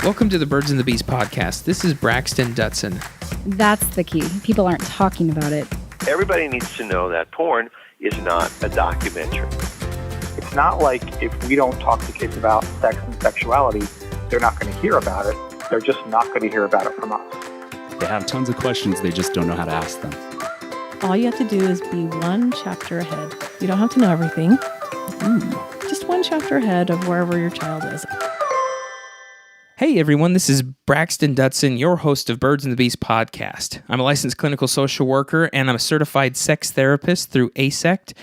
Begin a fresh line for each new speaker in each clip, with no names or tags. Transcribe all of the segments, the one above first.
Welcome to the Birds and the Bees podcast. This is Braxton Dutson.
That's the key. People aren't talking about it.
Everybody needs to know that porn is not a documentary.
It's not like if we don't talk to kids about sex and sexuality, they're not going to hear about it. They're just not going to hear about it from us.
They have tons of questions, they just don't know how to ask them.
All you have to do is be one chapter ahead. You don't have to know everything. Just one chapter ahead of wherever your child is.
Hey everyone, this is Braxton Dutson, your host of Birds and the Bees podcast. I'm a licensed clinical social worker and I'm a certified sex therapist through ASECT.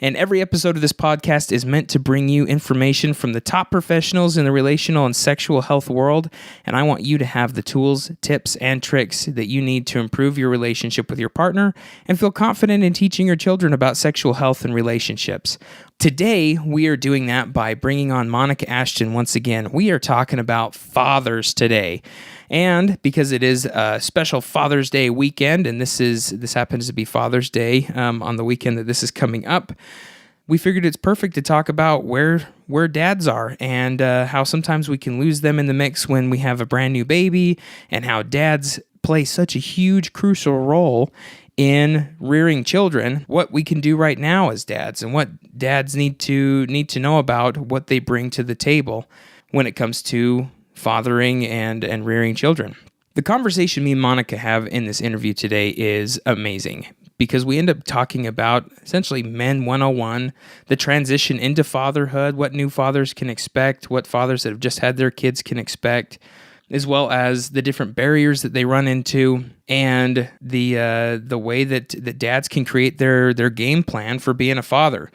And every episode of this podcast is meant to bring you information from the top professionals in the relational and sexual health world. And I want you to have the tools, tips, and tricks that you need to improve your relationship with your partner and feel confident in teaching your children about sexual health and relationships. Today, we are doing that by bringing on Monica Ashton once again. We are talking about fathers today. And because it is a special Father's Day weekend, and this happens to be Father's Day on the weekend that this is coming up, we figured it's perfect to talk about where dads are and how sometimes we can lose them in the mix when we have a brand new baby, and how dads play such a huge, crucial role in rearing children, what we can do right now as dads, and what dads need to know about what they bring to the table when it comes to fathering and rearing children. The conversation me and Monica have in this interview today is amazing because we end up talking about essentially Men 101, the transition into fatherhood, what new fathers can expect, what fathers that have just had their kids can expect, as well as the different barriers that they run into, and the way that dads can create their game plan for being a father.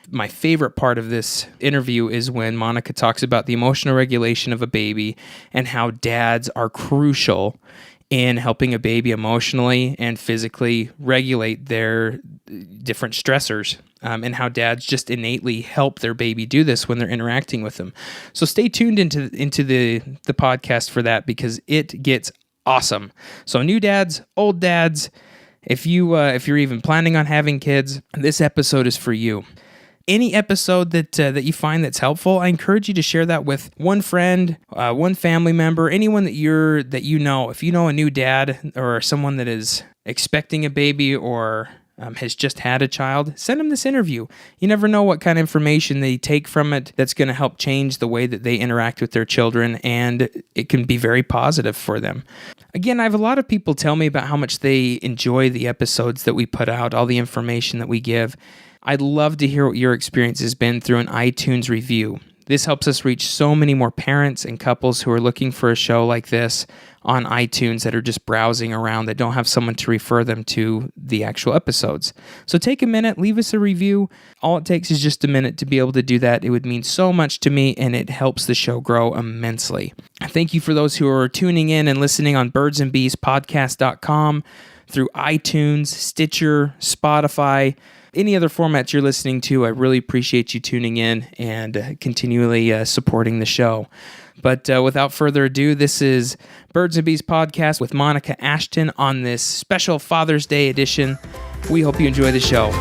My favorite part of this interview is when Monica talks about the emotional regulation of a baby and how dads are crucial in helping a baby emotionally and physically regulate their different stressors, and how dads just innately help their baby do this when they're interacting with them. So stay tuned into the podcast for that because it gets awesome. So new dads, old dads, if you're even planning on having kids, this episode is for you. Any episode that you find that's helpful, I encourage you to share that with one friend, one family member, anyone that you know. If you know a new dad or someone that is expecting a baby or has just had a child, send them this interview. You never know what kind of information they take from it that's going to help change the way that they interact with their children, and it can be very positive for them. Again, I have a lot of people tell me about how much they enjoy the episodes that we put out, all the information that we give. I'd love to hear what your experience has been through an iTunes review. This helps us reach so many more parents and couples who are looking for a show like this on iTunes that are just browsing around, that don't have someone to refer them to the actual episodes. So take a minute, leave us a review. All it takes is just a minute to be able to do that. It would mean so much to me, and it helps the show grow immensely. Thank you for those who are tuning in and listening on birdsandbeespodcast.com, through iTunes, Stitcher, Spotify, any other formats you're listening to. I really appreciate you tuning in and continually supporting the show. But without further ado, this is Birds and Bees podcast with Monica Ashton on this special Father's Day edition. We hope you enjoy the show.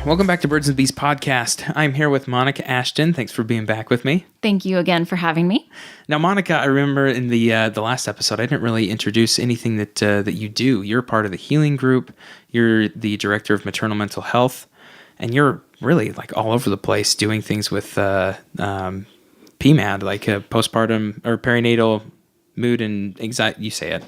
Welcome back to Birds and Bees podcast. I'm here with Monica Ashton. Thanks for being back with me.
Thank you again for having me.
Now, Monica, I remember in the last episode, I didn't really introduce anything that you do. You're part of the healing group. You're the director of maternal mental health, and you're really like all over the place doing things with PMAD, like postpartum or perinatal mood and anxiety. You say it.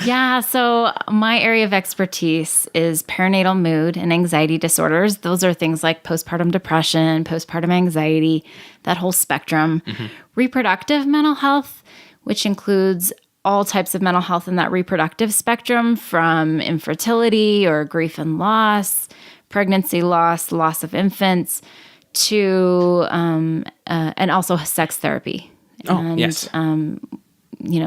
Yeah, so my area of expertise is perinatal mood and anxiety disorders. Those are things like postpartum depression, postpartum anxiety, that whole spectrum. Mm-hmm. Reproductive mental health, which includes all types of mental health in that reproductive spectrum, from infertility or grief and loss, pregnancy loss, loss of infants, to and also sex therapy.
Oh, yes.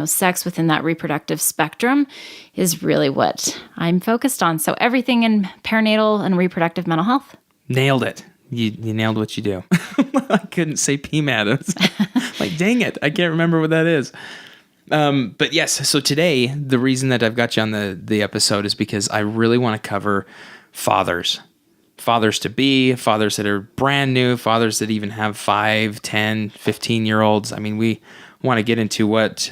Sex within that reproductive spectrum is really what I'm focused on. So everything in perinatal and reproductive mental health.
Nailed it. You nailed what you do. I couldn't say PMAD. Like, dang it. I can't remember what that is. But yes, so today, the reason that I've got you on the episode is because I really want to cover fathers. fathers to be, fathers that are brand new, fathers that even have 5, 10, 15-year-olds. I mean, we want to get into what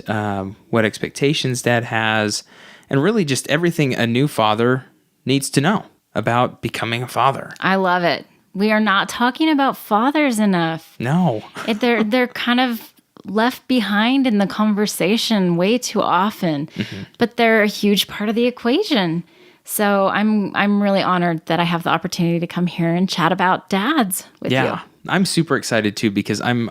expectations dad has, and really just everything a new father needs to know about becoming a father.
I love it. We are not talking about fathers enough.
No.
They're kind of left behind in the conversation way too often, but they're a huge part of the equation. So I'm really honored that I have the opportunity to come here and chat about dads with you.
I'm super excited too, because I'm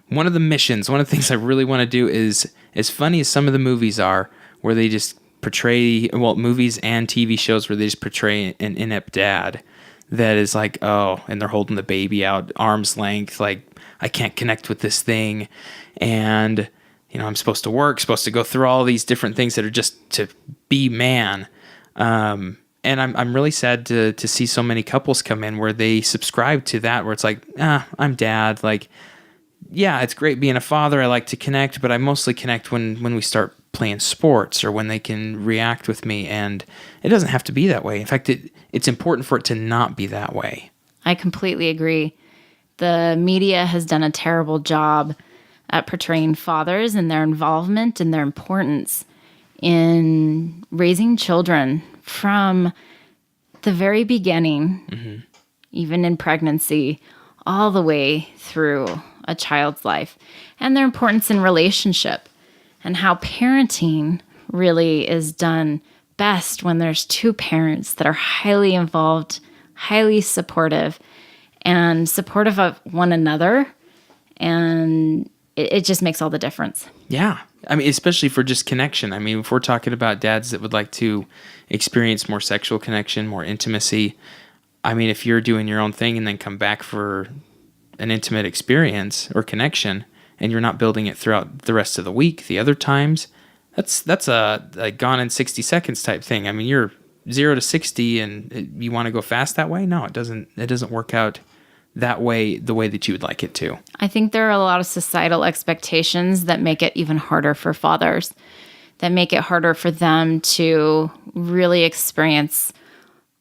one of the things I really want to do is, as funny as some of the movies are, where they just portray, movies and TV shows where they just portray an inept dad that is like, oh, and they're holding the baby out arm's length, like, I can't connect with this thing, and I'm supposed to work, supposed to go through all these different things that are just to be man. And I'm really sad to see so many couples come in where they subscribe to that, where it's like, I'm dad. Like, yeah, it's great being a father. I like to connect, but I mostly connect when we start playing sports or when they can react with me. And it doesn't have to be that way. In fact, it's important for it to not be that way.
I completely agree. The media has done a terrible job at portraying fathers and their involvement and their importance in raising children from the very beginning, even in pregnancy, all the way through a child's life, and their importance in relationship, and how parenting really is done best when there's two parents that are highly involved, highly supportive, and supportive of one another. And it just makes all the difference.
Yeah. I mean, especially for just connection. I mean, if we're talking about dads that would like to experience more sexual connection, more intimacy, I mean, if you're doing your own thing and then come back for an intimate experience or connection, and you're not building it throughout the rest of the week, the other times, that's a gone in 60 seconds type thing. I mean, you're 0 to 60 and you want to go fast that way? No, it doesn't work out that way, the way that you would like it to.
I think there are a lot of societal expectations that make it even harder for fathers, that make it harder for them to really experience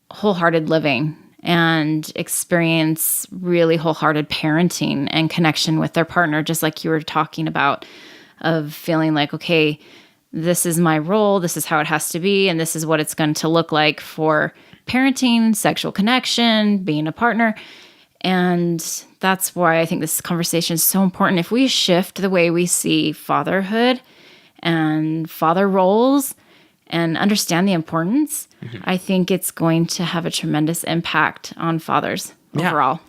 wholehearted living and experience really wholehearted parenting and connection with their partner, just like you were talking about, of feeling like, okay, this is my role, this is how it has to be, and this is what it's going to look like for parenting, sexual connection, being a partner. And that's why I think this conversation is so important. If we shift the way we see fatherhood and father roles and understand the importance, I think it's going to have a tremendous impact on fathers overall.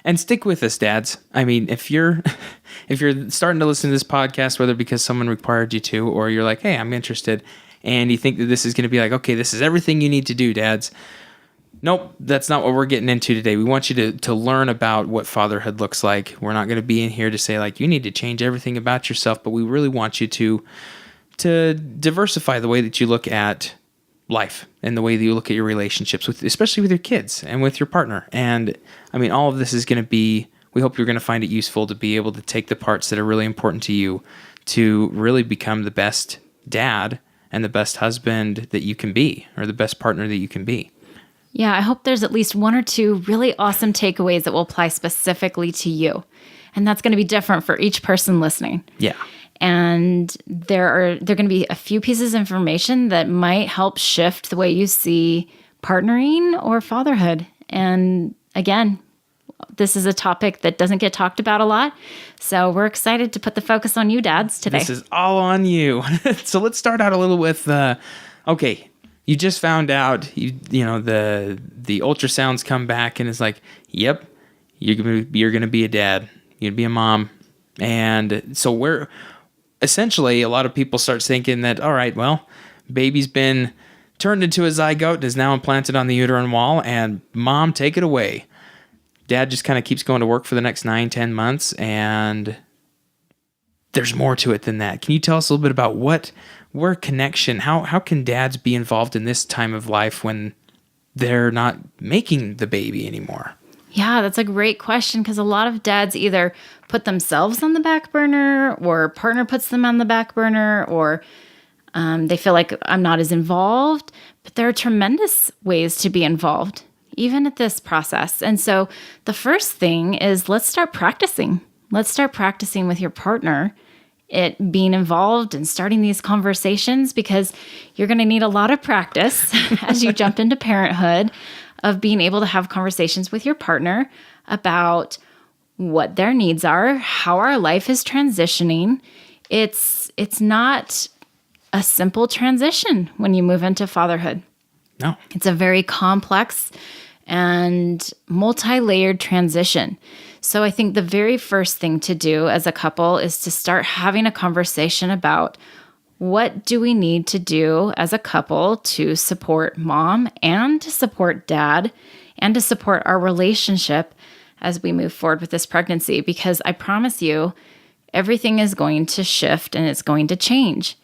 And stick with us, dads. I mean, if you're starting to listen to this podcast, whether because someone required you to, or you're like, hey, I'm interested, and you think that this is going to be like, okay, this is everything you need to do, dads. Nope, that's not what we're getting into today. We want you to learn about what fatherhood looks like. We're not going to be in here to say, like, you need to change everything about yourself, but we really want you to diversify the way that you look at life and the way that you look at your relationships, especially with your kids and with your partner. And, I mean, all of this is going to be, we hope you're going to find it useful to be able to take the parts that are really important to you to really become the best dad and the best husband that you can be, or the best partner that you can be.
Yeah, I hope there's at least one or two really awesome takeaways that will apply specifically to you. And that's going to be different for each person listening.
Yeah.
And there are going to be a few pieces of information that might help shift the way you see partnering or fatherhood. And again, this is a topic that doesn't get talked about a lot. So we're excited to put the focus on you dads today.
This is all on you. So let's start out a little with, okay, you just found out, you know, the ultrasounds come back and it's like, yep, you're gonna be a dad. You're gonna be a mom. And so essentially a lot of people start thinking that, all right, well, baby's been turned into a zygote and is now implanted on the uterine wall, and mom, take it away. Dad just kind of keeps going to work for the next 9-10 months, and there's more to it than that. Can you tell us a little bit about where connection, how can dads be involved in this time of life when they're not making the baby anymore?
Yeah, that's a great question, because a lot of dads either put themselves on the back burner, or partner puts them on the back burner, or they feel like I'm not as involved. But there are tremendous ways to be involved, even at this process. And so the first thing is let's start practicing. Let's start practicing with your partner, it being involved and starting these conversations, because you're going to need a lot of practice as you jump into parenthood of being able to have conversations with your partner about what their needs are, how our life is transitioning. It's not a simple transition when you move into fatherhood.
No.
It's a very complex and multi-layered transition. So I think the very first thing to do as a couple is to start having a conversation about what do we need to do as a couple to support mom and to support dad and to support our relationship as we move forward with this pregnancy. Because I promise you, everything is going to shift and it's going to change.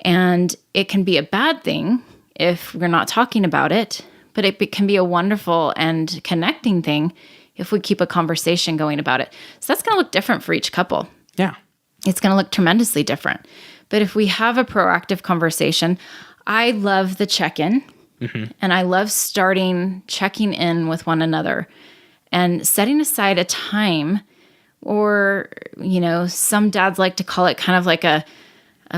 And it can be a bad thing if we're not talking about it, but it can be a wonderful and connecting thing if we keep a conversation going about it. So that's going to look different for each couple.
Yeah.
It's going to look tremendously different. But if we have a proactive conversation, I love the check-in, and I love checking in with one another and setting aside a time, or, some dads like to call it kind of like a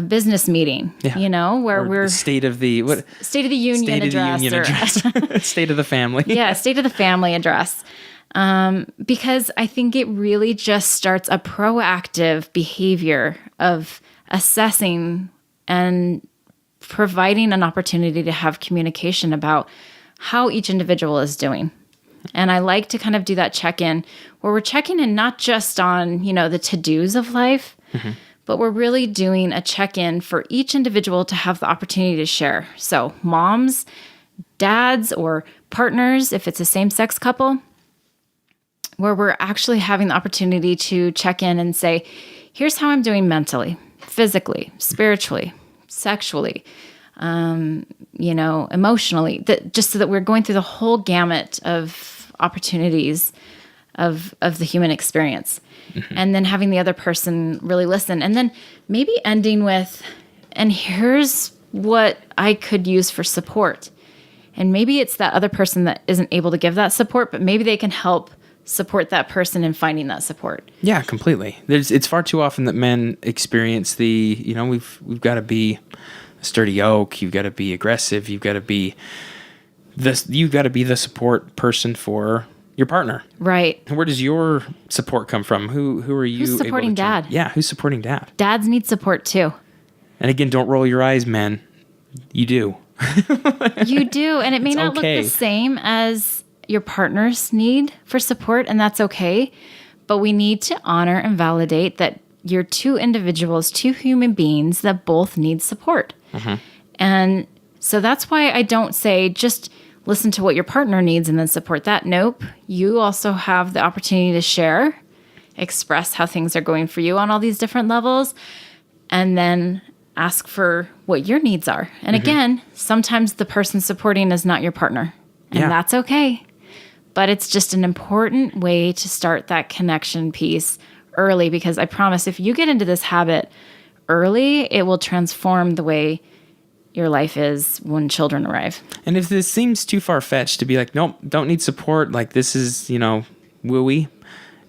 business meeting, where
Or
we're
the State of the Union
address.
State of the family.
Yeah, State of the Family address. Because I think it really just starts a proactive behavior of assessing and providing an opportunity to have communication about how each individual is doing. And I like to kind of do that check-in where we're checking in not just on, the to-dos of life, but we're really doing a check-in for each individual to have the opportunity to share. So moms, dads, or partners, if it's a same-sex couple, where we're actually having the opportunity to check in and say, here's how I'm doing mentally, physically, spiritually, sexually, emotionally, just so that we're going through the whole gamut of opportunities of the human experience. And then having the other person really listen. And then maybe ending with, and here's what I could use for support. And maybe it's that other person that isn't able to give that support, but maybe they can help support that person in finding that support.
Yeah, completely. It's far too often that men experience we've got to be a sturdy oak. You've got to be aggressive. You've got to be the support person for your partner.
Right.
And where does your support come from? Who are you?
Who's supporting dad?
Yeah, who's supporting dad?
Dads need support too.
And again, don't roll your eyes, men. You do.
You do, and it may not look the same as your partner's need for support, and that's okay. But we need to honor and validate that you're two individuals, two human beings that both need support. And so that's why I don't say just listen to what your partner needs and then support that. Nope. You also have the opportunity to share, express how things are going for you on all these different levels, and then ask for what your needs are. And again, sometimes the person supporting is not your partner, and that's okay. But it's just an important way to start that connection piece early, because I promise if you get into this habit early, it will transform the way your life is when children arrive.
And if this seems too far-fetched to be like, nope, don't need support, like this is, wooey,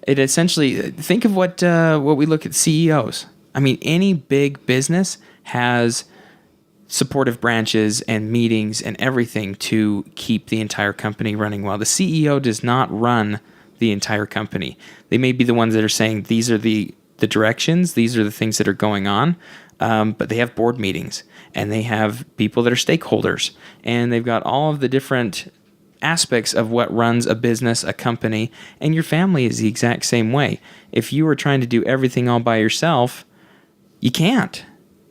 it essentially, think of what we look at CEOs. I mean, any big business has supportive branches and meetings and everything to keep the entire company running well. The CEO does not run the entire company. They may be the ones that are saying, these are the directions, these are the things that are going on, but they have board meetings, and they have people that are stakeholders, and they've got all of the different aspects of what runs a business, a company, and your family is the exact same way. If you are trying to do everything all by yourself, you can't.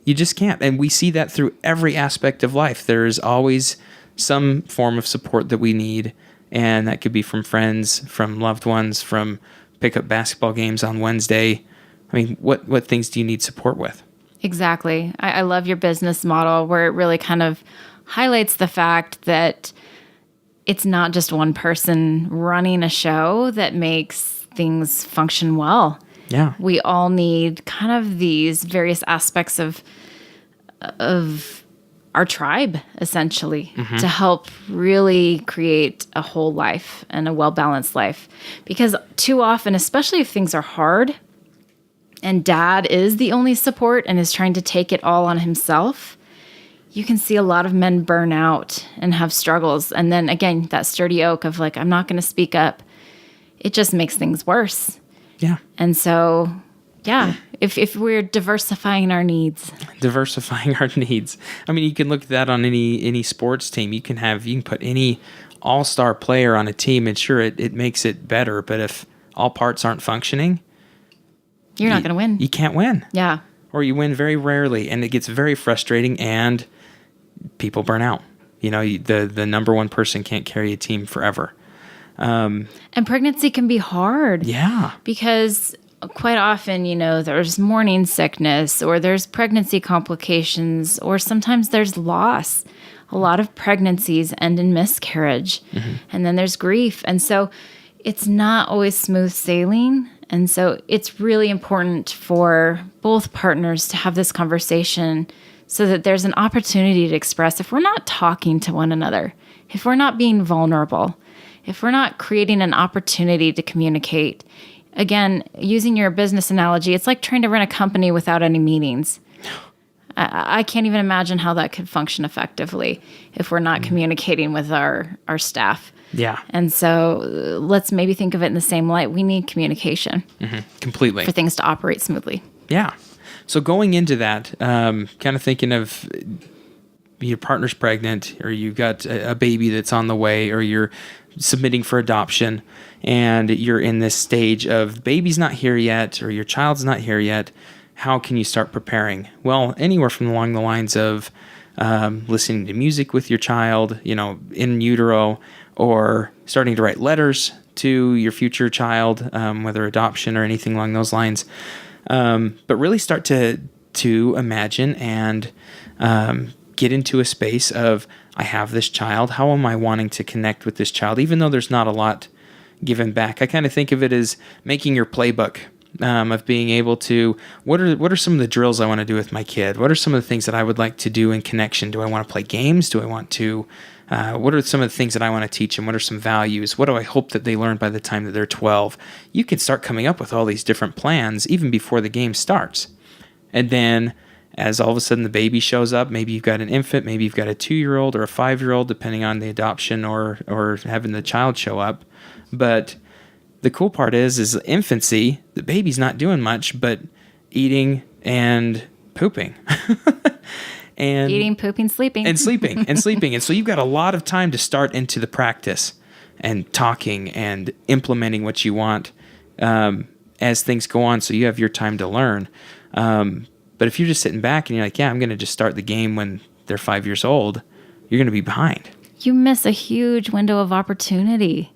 You just can't. And we see that through every aspect of life. There's always some form of support that we need, and that could be from friends, from loved ones, from pick up basketball games on Wednesday. I mean, what things do you need support with?
Exactly. I love your business model where it really kind of highlights the fact that it's not just one person running a show that makes things function well.
Yeah.
We all need kind of these various aspects of our tribe, essentially, to help really create a whole life and a well-balanced life. Because too often, especially if things are hard and dad is the only support and is trying to take it all on himself, you can see a lot of men burn out and have struggles. And then again, that sturdy oak of like, I'm not going to speak up. It just makes things worse.
Yeah.
And so, yeah, if we're diversifying our needs.
Diversifying our needs. I mean, you can look at that on any sports team. You can put any all-star player on a team, and sure, it makes it better. But if all parts aren't functioning,
You're not going to win.
You can't win.
Yeah.
Or you win very rarely, and it gets very frustrating, and people burn out. The number one person can't carry a team forever.
And pregnancy can be hard.
Yeah.
Because quite often, there's morning sickness or there's pregnancy complications or sometimes there's loss. A lot of pregnancies end in miscarriage. And then there's grief. And so it's not always smooth sailing. And so it's really important for both partners to have this conversation so that there's an opportunity to express. If we're not talking to one another, if we're not being vulnerable, if we're not creating an opportunity to communicate, again, using your business analogy, it's like trying to run a company without any meetings. I can't even imagine how that could function effectively if we're not communicating with our staff.
Yeah.
And so let's maybe think of it in the same light. We need communication
Completely.
for things to operate smoothly.
Yeah. So going into that, kind of thinking of your partner's pregnant, or you've got a baby that's on the way, or you're submitting for adoption, and you're in this stage of baby's not here yet, or your child's not here yet. How can you start preparing? Well, anywhere from along the lines of listening to music with your child, in utero, or starting to write letters to your future child, whether adoption or anything along those lines. But really start to imagine and get into a space of, I have this child. How am I wanting to connect with this child? Even though there's not a lot given back, I kind of think of it as making your playbook of being able to, what are some of the drills I want to do with my kid? What are some of the things that I would like to do in connection? Do I want to play games? Do I want to, what are some of the things that I want to teach them? What are some values? What do I hope that they learn by the time that they're 12? You can start coming up with all these different plans even before the game starts. And then as all of a sudden the baby shows up, maybe you've got an infant, maybe you've got a 2-year-old or a 5-year-old, depending on the adoption or having the child show up. But the cool part is infancy, the baby's not doing much but eating and pooping. And
eating, pooping, sleeping.
And sleeping. And so you've got a lot of time to start into the practice and talking and implementing what you want as things go on, so you have your time to learn. But if you're just sitting back and you're like, yeah, I'm going to just start the game when they're 5 years old, you're going to be behind.
You miss a huge window of opportunity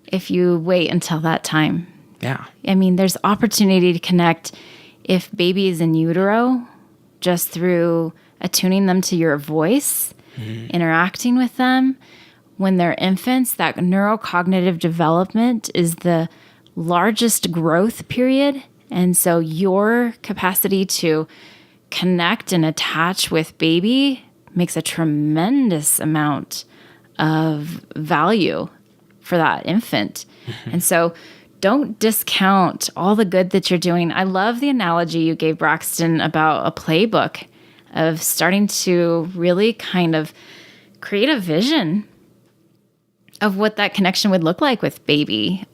if you wait until that time.
Yeah.
I mean, there's opportunity to connect if baby is in utero, just through attuning them to your voice, interacting with them. When they're infants, that neurocognitive development is the largest growth period. And so your capacity to connect and attach with baby makes a tremendous amount of value for that infant. And so don't discount all the good that you're doing. I love the analogy you gave, Braxton, about a playbook of starting to really kind of create a vision of what that connection would look like with baby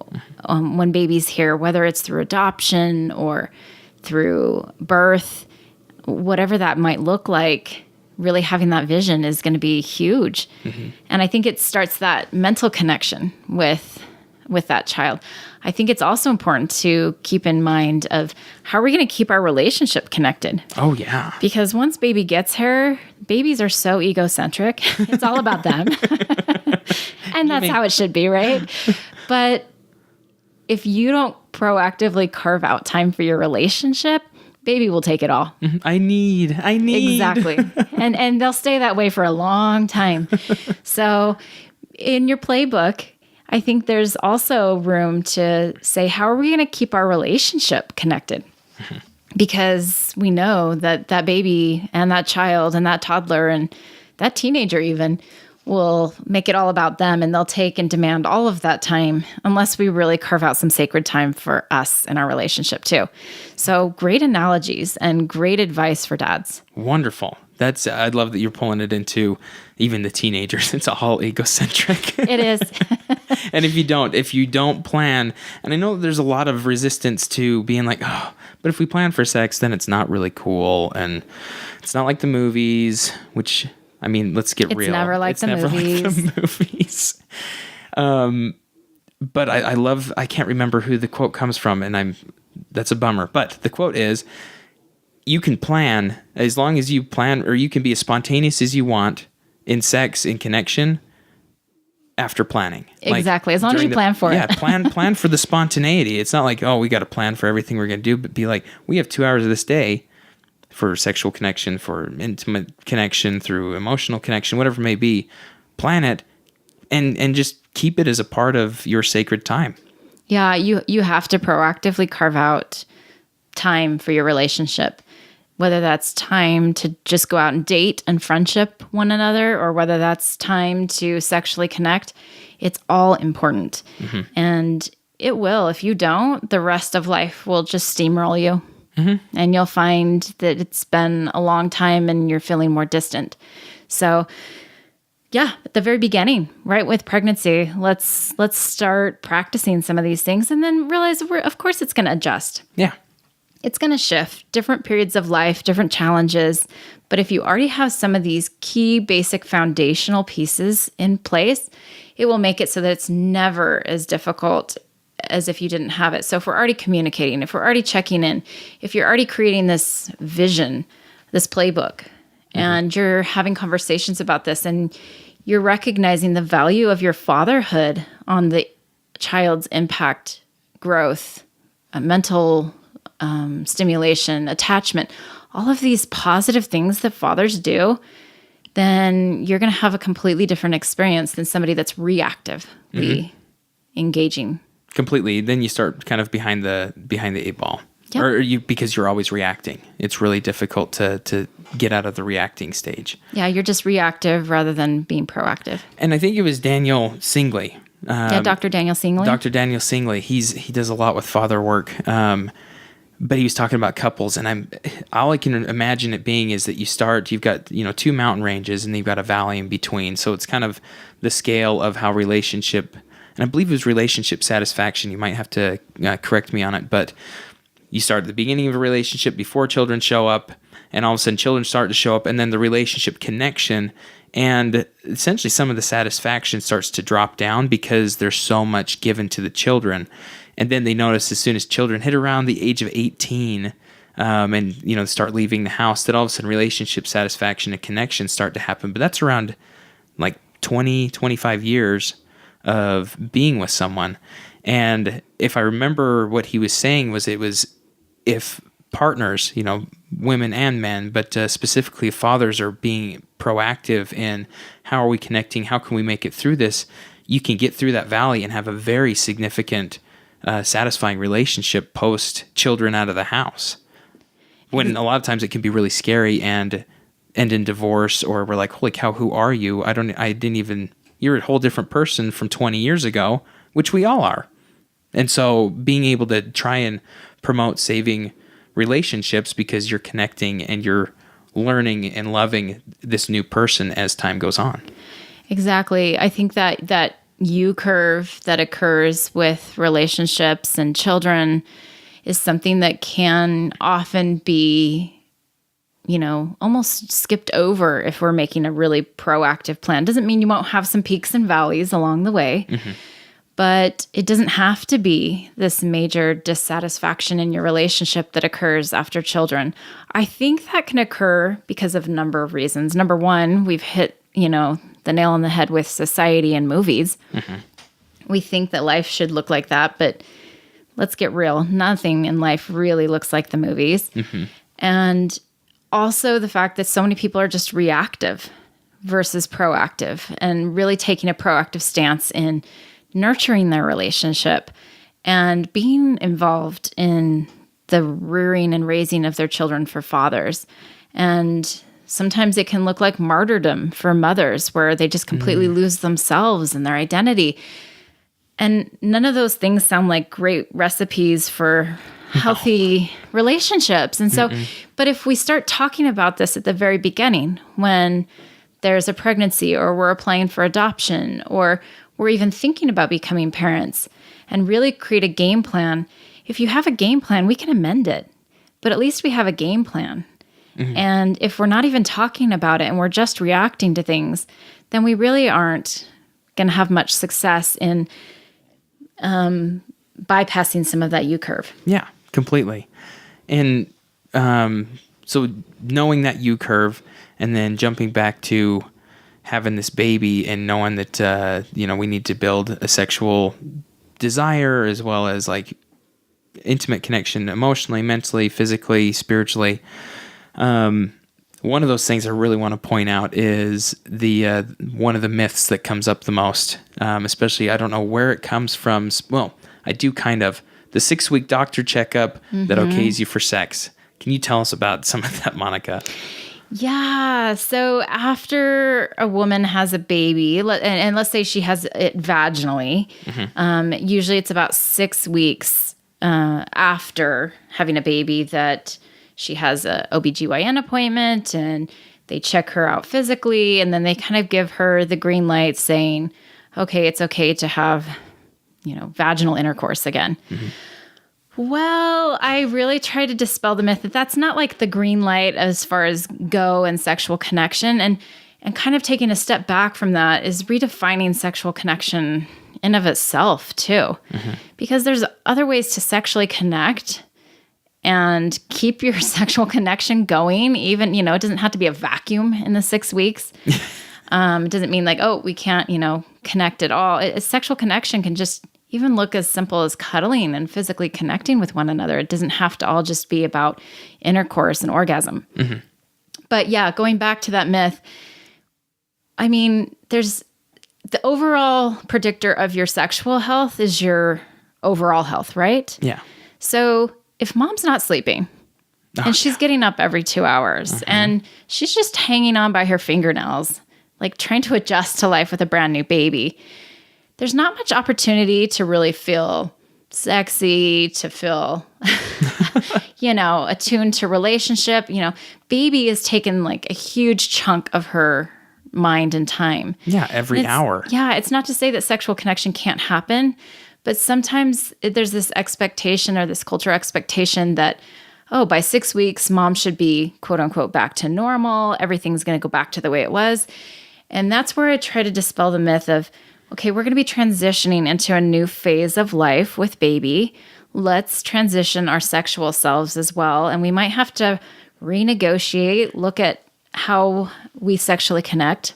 when baby's here, whether it's through adoption or through birth, whatever that might look like. Really having that vision is going to be huge. And I think it starts that mental connection with that child. I think it's also important to keep in mind of how are we going to keep our relationship connected?
Oh, yeah.
Because once baby gets here, babies are so egocentric. It's all about them. And that's how it should be, right? But if you don't proactively carve out time for your relationship, baby will take it all.
I need.
Exactly. And they'll stay that way for a long time. So in your playbook, I think there's also room to say, how are we going to keep our relationship connected? because we know that that baby and that child and that toddler and that teenager even will make it all about them, and they'll take and demand all of that time unless we really carve out some sacred time for us in our relationship too. So great analogies and great advice for dads.
Wonderful. I love that you're pulling it into even the teenagers. It's all egocentric.
It is.
And if you don't plan, and I know there's a lot of resistance to being like, oh, but if we plan for sex, then it's not really cool. And it's not like the movies, which, I mean, let's get real.
It's never like the movies.
But I can't remember who the quote comes from, and that's a bummer. But the quote is, you can plan as long as you plan, or you can be as spontaneous as you want in sex, in connection, after planning.
Exactly. As long as you plan for it.
Yeah, plan for the spontaneity. It's not like, oh, we got to plan for everything we're going to do, but be like, we have 2 hours of this day for sexual connection, for intimate connection, through emotional connection, whatever it may be. Plan it and just keep it as a part of your sacred time.
Yeah, you have to proactively carve out time for your relationship, whether that's time to just go out and date and friendship one another, or whether that's time to sexually connect. It's all important. Mm-hmm. And it will. If you don't, the rest of life will just steamroll you. Mm-hmm. And you'll find that it's been a long time and you're feeling more distant. So yeah, at the very beginning, right with pregnancy, let's start practicing some of these things, and then realize of course it's going to adjust.
Yeah.
It's going to shift, different periods of life, different challenges. But if you already have some of these key basic foundational pieces in place, it will make it so that it's never as difficult as if you didn't have it. So if we're already communicating, if we're already checking in, if you're already creating this vision, this playbook, and you're having conversations about this, and you're recognizing the value of your fatherhood on the child's impact, growth, mental stimulation, attachment, all of these positive things that fathers do, then you're going to have a completely different experience than somebody that's reactively engaging.
Completely. Then you start kind of behind the 8 ball. Yep. Or because you're always reacting. It's really difficult to get out of the reacting stage.
Yeah, you're just reactive rather than being proactive.
And I think it was Daniel Singley.
Dr. Daniel Singley.
Dr. Daniel Singley. He does a lot with father work. But he was talking about couples, and all I can imagine it being is that you've got 2 mountain ranges, and you've got a valley in between. So it's kind of the scale of how relationship, and I believe it was relationship satisfaction. You might have to correct me on it, but you start at the beginning of a relationship before children show up, and all of a sudden children start to show up, and then the relationship connection, and essentially some of the satisfaction starts to drop down because there's so much given to the children. And then they notice as soon as children hit around the age of 18 and start leaving the house, that all of a sudden relationship satisfaction and connection start to happen. But that's around like 20, 25 years of being with someone. And if I remember what he was saying was if partners, women and men, but specifically if fathers are being proactive in how are we connecting, how can we make it through this, you can get through that valley and have a very significant satisfying relationship post children out of the house. When a lot of times it can be really scary and end in divorce, or we're like, holy cow, who are you? You're a whole different person from 20 years ago, which we all are. And so being able to try and promote saving relationships because you're connecting and you're learning and loving this new person as time goes on.
Exactly. I think that U-curve that occurs with relationships and children is something that can often be, almost skipped over if we're making a really proactive plan. Doesn't mean you won't have some peaks and valleys along the way, but it doesn't have to be this major dissatisfaction in your relationship that occurs after children. I think that can occur because of a number of reasons. Number one, we've hit, the nail on the head with society and movies. We think that life should look like that, but let's get real. Nothing in life really looks like the movies. And also the fact that so many people are just reactive versus proactive, and really taking a proactive stance in nurturing their relationship and being involved in the rearing and raising of their children for fathers. And sometimes it can look like martyrdom for mothers, where they just completely lose themselves and their identity. And none of those things sound like great recipes for healthy relationships. And so, but if we start talking about this at the very beginning, when there's a pregnancy, or we're applying for adoption, or we're even thinking about becoming parents, and really create a game plan. If you have a game plan, we can amend it, but at least we have a game plan. And if we're not even talking about it and we're just reacting to things, then we really aren't going to have much success in bypassing some of that U curve.
Yeah, completely. And so knowing that U curve, and then jumping back to having this baby and knowing that, we need to build a sexual desire, as well as like intimate connection emotionally, mentally, physically, spiritually. One of those things I really want to point out is the one of the myths that comes up the most, especially, I don't know where it comes from. Well, I do kind of. The 6-week doctor checkup that okays you for sex. Can you tell us about some of that, Monica?
Yeah. So after a woman has a baby, and let's say she has it vaginally, usually it's about 6 weeks after having a baby that she has a OBGYN appointment, and they check her out physically, and then they kind of give her the green light saying, okay, it's okay to have, vaginal intercourse again. Well, I really try to dispel the myth that that's not like the green light as far as go and sexual connection, and kind of taking a step back from that is redefining sexual connection in of itself too, because there's other ways to sexually connect and keep your sexual connection going. Even, it doesn't have to be a vacuum in the 6 weeks. It doesn't mean like, oh, we can't, connect at all. Sexual connection can just even look as simple as cuddling and physically connecting with one another. It doesn't have to all just be about intercourse and orgasm. But yeah, going back to that myth, I mean, there's the overall predictor of your sexual health is your overall health, right?
Yeah.
So if mom's not sleeping and she's getting up every 2 hours and she's just hanging on by her fingernails, like trying to adjust to life with a brand new baby, there's not much opportunity to really feel sexy, to feel, attuned to relationship. Baby is taking like a huge chunk of her mind and time.
Yeah, every hour.
Yeah, it's not to say that sexual connection can't happen, but sometimes there's this expectation, or this cultural expectation that, oh, by 6 weeks, mom should be quote unquote back to normal. Everything's going to go back to the way it was. And that's where I try to dispel the myth of, okay, we're going to be transitioning into a new phase of life with baby. Let's transition our sexual selves as well. And we might have to renegotiate, look at how we sexually connect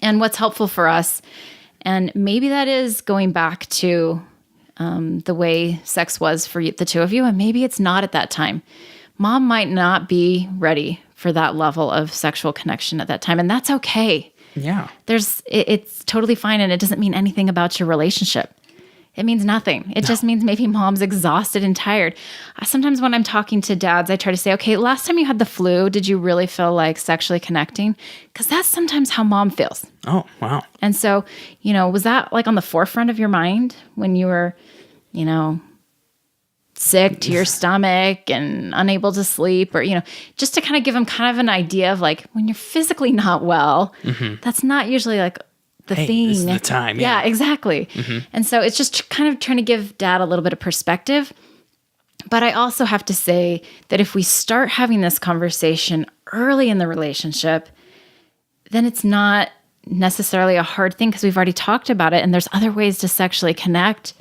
and what's helpful for us. And maybe that is going back to the way sex was for the two of you. And maybe it's not at that time. Mom might not be ready for that level of sexual connection at that time. And that's okay.
Yeah.
It's totally fine. And it doesn't mean anything about your relationship. It means nothing. It just means maybe mom's exhausted and tired. Sometimes when I'm talking to dads, I try to say, okay, last time you had the flu, did you really feel like sexually connecting? Because that's sometimes how mom feels.
Oh, wow.
And so, was that like on the forefront of your mind when you were, sick to your stomach and unable to sleep, or, just to kind of give them kind of an idea of like, when you're physically not well, that's not usually like the thing.
This is the time.
Yeah, exactly. And so it's just kind of trying to give dad a little bit of perspective. But I also have to say that if we start having this conversation early in the relationship, then it's not necessarily a hard thing because we've already talked about it and there's other ways to sexually connect.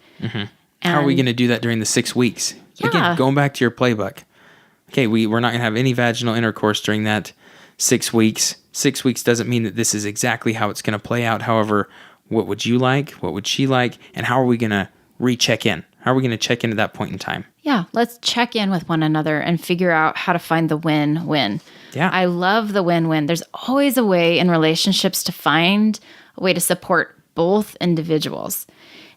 How are we going to do that during the 6 weeks?
Yeah.
Again, going back to your playbook. Okay, we're not going to have any vaginal intercourse during that 6 weeks. 6 weeks doesn't mean that this is exactly how it's going to play out. However, what would you like? What would she like? And how are we going to recheck in? How are we going to check in at that point in time?
Yeah, let's check in with one another and figure out how to find the win-win.
Yeah.
I love the win-win. There's always a way in relationships to find a way to support both individuals.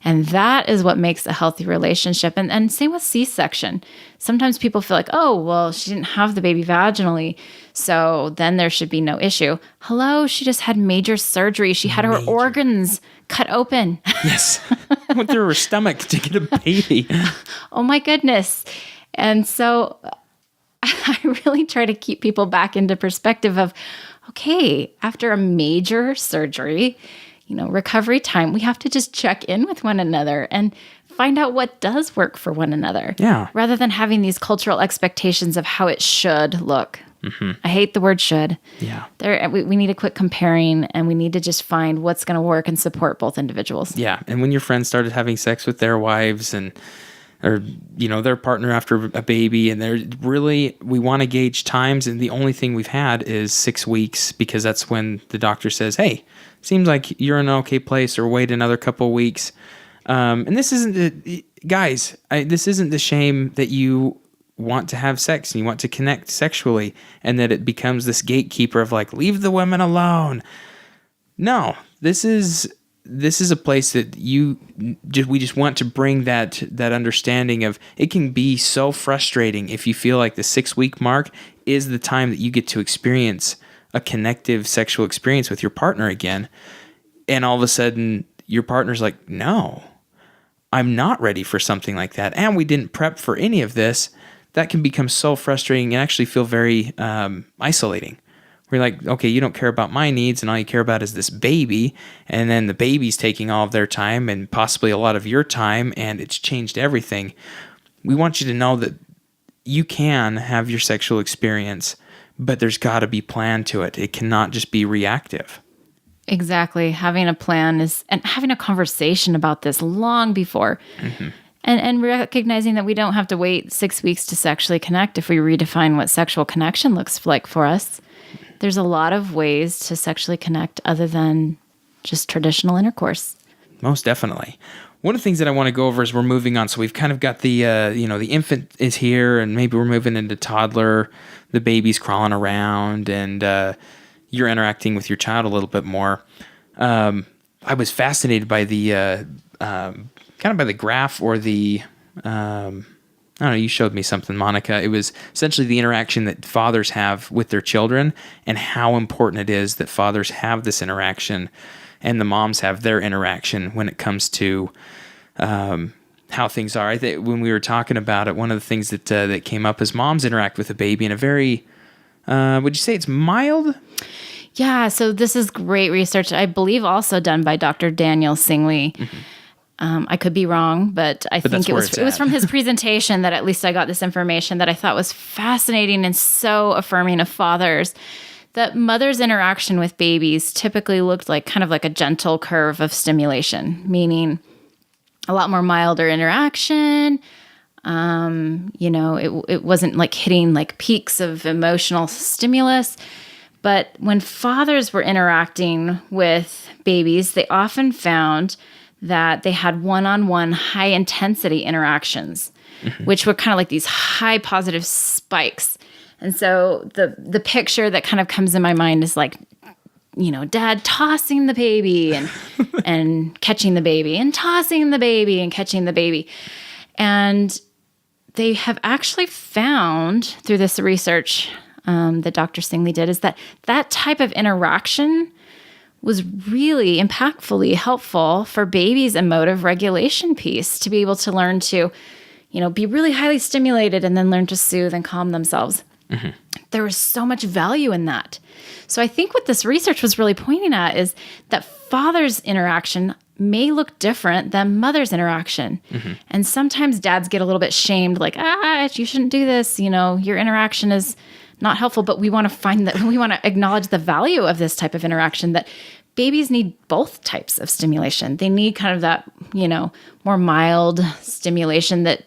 And that is what makes a healthy relationship. And same with C-section. Sometimes people feel like, oh, well, she didn't have the baby vaginally, so then there should be no issue. Hello, she just had major surgery. She had her organs cut open.
Yes. Went through her stomach to get a baby.
Oh my goodness. And so I really try to keep people back into perspective of, okay, after a major surgery, recovery time, we have to just check in with one another and find out what does work for one another.
Yeah.
Rather than having these cultural expectations of how it should look. I hate the word should.
Yeah.
We need to quit comparing, and we need to just find what's going to work and support both individuals.
Yeah. And when your friends started having sex with their wives or their partner after a baby, and we want to gauge times, and the only thing we've had is 6 weeks, because that's when the doctor says, hey, seems like you're in an okay place, or wait another couple of weeks. And this isn't this isn't the shame that you want to have sex and you want to connect sexually, and that it becomes this gatekeeper of like, leave the women alone. No, this is a place that we just want to bring that understanding of, it can be so frustrating if you feel like the 6 week mark is the time that you get to experience a connective sexual experience with your partner again. And all of a sudden your partner's like, no, I'm not ready for something like that. And we didn't prep for any of this. That can become so frustrating and actually feel very isolating. We're like, okay, you don't care about my needs, and all you care about is this baby. And then the baby's taking all of their time and possibly a lot of your time, and it's changed everything. We want you to know that you can have your sexual experience, but there's got to be plan to it. It cannot just be reactive.
Exactly. Having a plan and having a conversation about this long before. And recognizing that we don't have to wait 6 weeks to sexually connect if we redefine what sexual connection looks like for us. There's a lot of ways to sexually connect other than just traditional intercourse.
Most definitely. One of the things that I want to go over as we're moving on, so we've kind of got the infant is here, and maybe we're moving into toddler, the baby's crawling around, and you're interacting with your child a little bit more. I was fascinated by the kind of by the graph, or the, I don't know, you showed me something, Monica. It was essentially the interaction that fathers have with their children, and how important it is that fathers have this interaction and the moms have their interaction when it comes to how things are. I think when we were talking about it, one of the things that came up is moms interact with a baby in a very, would you say it's mild?
Yeah, so this is great research, I believe also done by Dr. Daniel Singley. I could be wrong, but I think it was from his presentation that at least I got this information that I thought was fascinating and so affirming of fathers, that mothers' interaction with babies typically looked like kind of like a gentle curve of stimulation, meaning a lot more milder interaction. It wasn't like hitting like peaks of emotional stimulus. But when fathers were interacting with babies, they often found that they had one-on-one high-intensity interactions, which were kind of like these high positive spikes. And so the picture that kind of comes in my mind is like, dad tossing the baby and catching the baby, and tossing the baby and catching the baby. And they have actually found through this research that Dr. Singley did, is that type of interaction was really impactfully helpful for babies' emotive regulation piece, to be able to learn to, be really highly stimulated and then learn to soothe and calm themselves. There was so much value in that. So I think what this research was really pointing at is that father's interaction may look different than mother's interaction. And sometimes dads get a little bit shamed, like, you shouldn't do this. Your interaction is not helpful, but we want to acknowledge the value of this type of interaction, that babies need both types of stimulation. They need kind of that, more mild stimulation that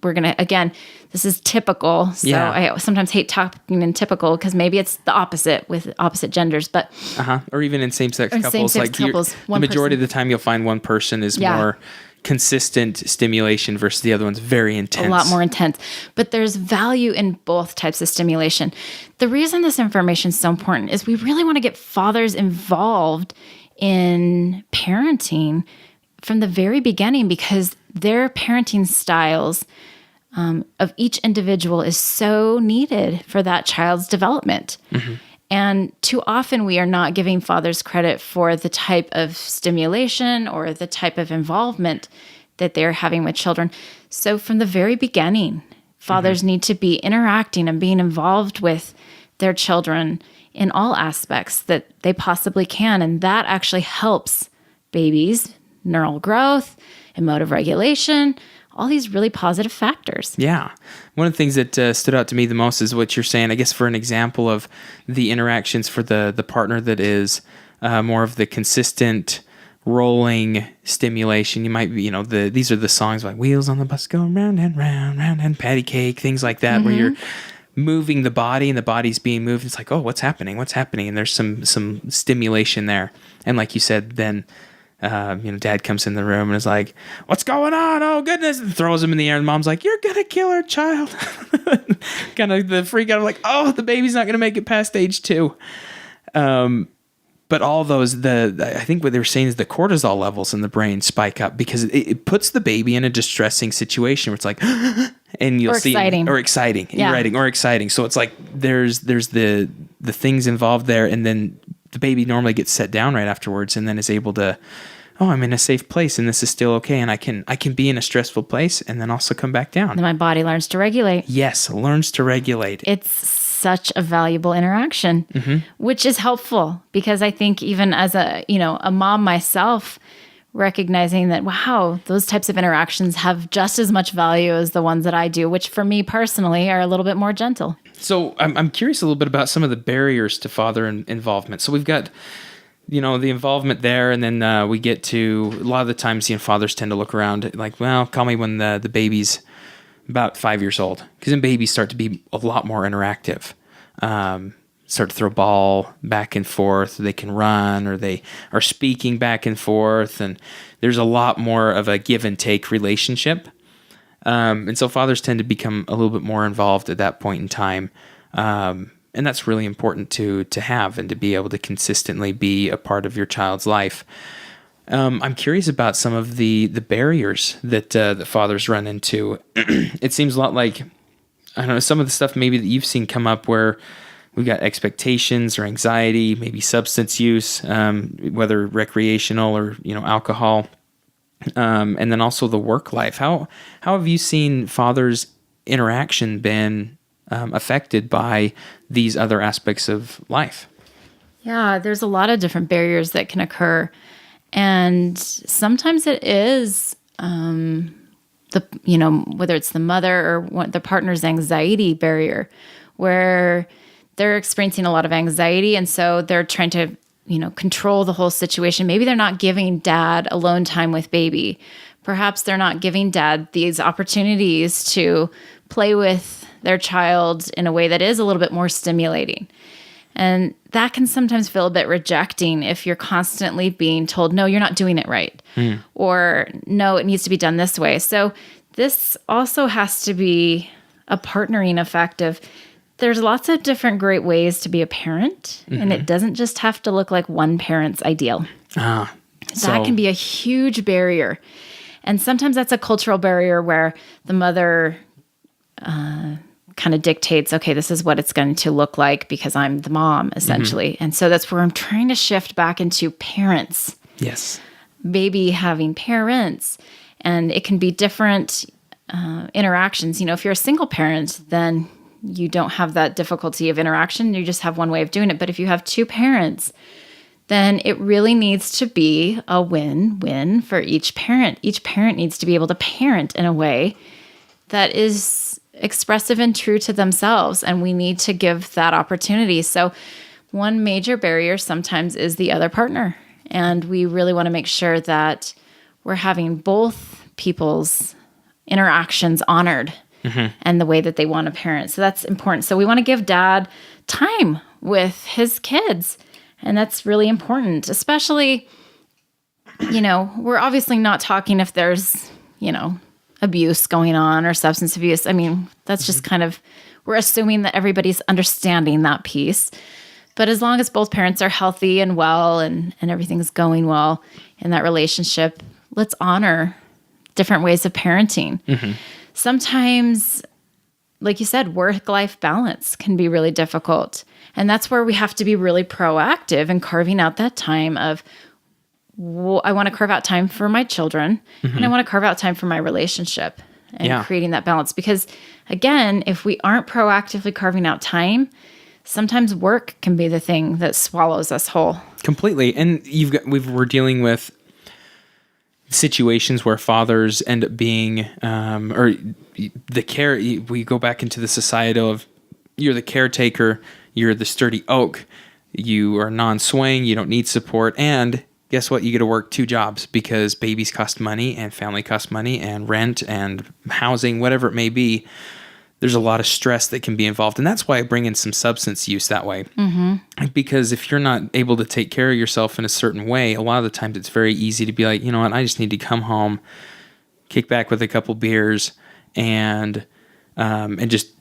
we're going to, again, this is typical. So I sometimes hate talking in typical, because maybe it's the opposite with opposite genders, but.
Or even in same-sex couples. The majority of the time you'll find one person is more consistent stimulation versus the other one's very intense.
A lot more intense. But there's value in both types of stimulation. The reason this information is so important is we really want to get fathers involved in parenting from the very beginning, because their parenting styles of each individual is so needed for that child's development. And too often we are not giving fathers credit for the type of stimulation or the type of involvement that they're having with children. So from the very beginning, fathers need to be interacting and being involved with their children in all aspects that they possibly can. And that actually helps babies' neural growth, emotive regulation, all these really positive factors.
Yeah. One of the things that stood out to me the most is what you're saying, I guess, for an example of the interactions for the partner that is more of the consistent rolling stimulation. You might be, these are the songs like Wheels on the Bus Go Round and Round, Round and Patty Cake, things like that, where you're moving the body and the body's being moved. It's like, oh, what's happening? And there's some stimulation there. And like you said, then dad comes in the room and is like, what's going on? Oh, goodness. And throws him in the air. And mom's like, you're going to kill our child. Kind of the freak out of like, oh, the baby's not going to make it past age 2. But all those, I think what they were saying is the cortisol levels in the brain spike up because it puts the baby in a distressing situation where it's like, and you'll see, or exciting,
yeah.
or exciting. So it's like there's the things involved there, and then the baby normally gets set down right afterwards, and then is able to, oh, I'm in a safe place, and this is still okay, and I can be in a stressful place, and then also come back down.
And my body learns to regulate.
Yes, learns to regulate.
It's such a valuable interaction, which is helpful because I think even as a mom myself, recognizing that, wow, those types of interactions have just as much value as the ones that I do, which for me personally are a little bit more gentle.
So I'm curious a little bit about some of the barriers to father involvement. So we've got, the involvement there, and then we get to, a lot of the times, fathers tend to look around like, well, call me when the baby's about 5 years old, because then babies start to be a lot more interactive. Start to throw ball back and forth. They can run, or they are speaking back and forth, and there's a lot more of a give and take relationship. And so fathers tend to become a little bit more involved at that point in time. And that's really important to have and to be able to consistently be a part of your child's life. I'm curious about some of the barriers that fathers run into. It seems a lot like, I don't know, some of the stuff maybe that you've seen come up where we've got expectations or anxiety, maybe substance use, whether recreational or alcohol, and then also the work life. How have you seen fathers' interaction been affected by these other aspects of life?
Yeah, there's a lot of different barriers that can occur. And sometimes it is whether it's the mother or the partner's anxiety barrier, where they're experiencing a lot of anxiety, and so they're trying to control the whole situation. Maybe they're not giving dad alone time with baby. Perhaps they're not giving dad these opportunities to play with their child in a way that is a little bit more stimulating. And that can sometimes feel a bit rejecting if you're constantly being told, no, you're not doing it right. Or no, it needs to be done this way. So this also has to be a partnering effect of, there's lots of different great ways to be a parent, and it doesn't just have to look like one parent's ideal. That can be a huge barrier. And sometimes that's a cultural barrier where the mother kind of dictates, okay, this is what it's going to look like because I'm the mom, essentially. And so that's where I'm trying to shift back into parents.
Yes.
Baby having parents. And it can be different interactions. If you're a single parent, then you don't have that difficulty of interaction. You just have one way of doing it. But if you have two parents, then it really needs to be a win-win for each parent. Each parent needs to be able to parent in a way that is expressive and true to themselves, and we need to give that opportunity. So one major barrier sometimes is the other partner, and we really want to make sure that we're having both people's interactions honored and the way that they want to parent. So that's important. So we want to give dad time with his kids, and that's really important, especially, we're obviously not talking if there's, abuse going on or substance abuse. I mean, that's just kind of, we're assuming that everybody's understanding that piece. But as long as both parents are healthy and well and everything's going well in that relationship, let's honor different ways of parenting. Sometimes, like you said, work-life balance can be really difficult. And that's where we have to be really proactive in carving out that time of, I want to carve out time for my children and I want to carve out time for my relationship and creating that balance. Because again, if we aren't proactively carving out time, sometimes work can be the thing that swallows us whole.
Completely. And we're dealing with situations where fathers end up being, or the care, we go back into the societal of you're the caretaker, you're the sturdy oak, you are non-swaying, you don't need support, and guess what? You get to work 2 jobs because babies cost money and family costs money and rent and housing, whatever it may be. There's a lot of stress that can be involved. And that's why I bring in some substance use that way. Because if you're not able to take care of yourself in a certain way, a lot of the times it's very easy to be like, you know what, I just need to come home, kick back with a couple beers and just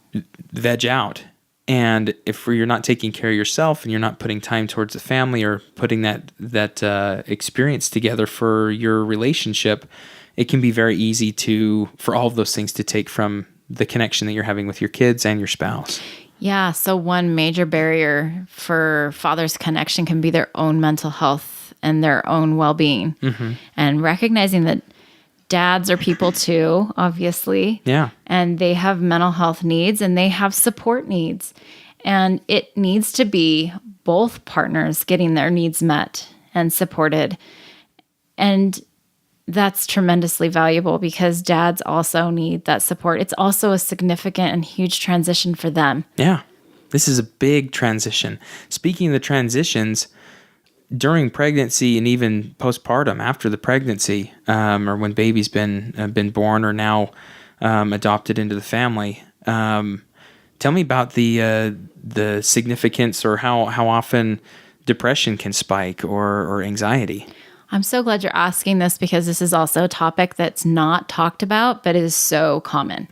veg out. And if you're not taking care of yourself and you're not putting time towards the family or putting that experience together for your relationship, it can be very easy for all of those things to take from the connection that you're having with your kids and your spouse.
Yeah. So one major barrier for fathers' connection can be their own mental health and their own well-being. And recognizing that dads are people too, obviously.
Yeah.
And they have mental health needs and they have support needs. And it needs to be both partners getting their needs met and supported. And that's tremendously valuable because dads also need that support. It's also a significant and huge transition for them.
Yeah. This is a big transition. Speaking of the transitions, during pregnancy and even postpartum after the pregnancy, or when baby's been born or now adopted into the family, tell me about the significance or how often depression can spike or anxiety.
I'm so glad you're asking this because this is also a topic that's not talked about, but is so common.